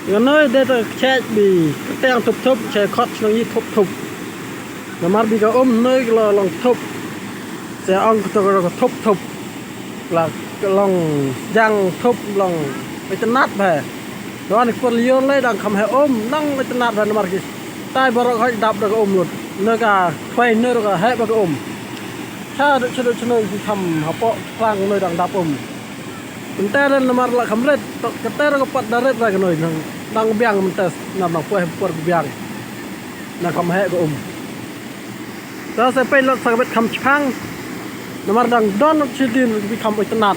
gần nơi đây là che bị teng thụp thụp che khót nó như thụp thụp nó mà bị cái nơi là lòng thụp sẽ ông tôi thụp thụp là lòng răng thụp lòng cái chân nát về đó anh còn liêu lấy đang cầm hệ năng cái chân nát về nó mà cái tai bờ rộng hay đạp được luôn nơi cả quay nơi cả hệ vào cái cha được cho nơi thì thầm học bọ phang nơi đang đạp mình ta lên mà là khăm lết cái ta nó có bắt đá lết ra cái nơi đang biang mình ta nằm quay biang là cầm hệ của đó sẽ phải là phải khăm phang nó mà đang đón nó chỉ tin bị khăm ở chân nát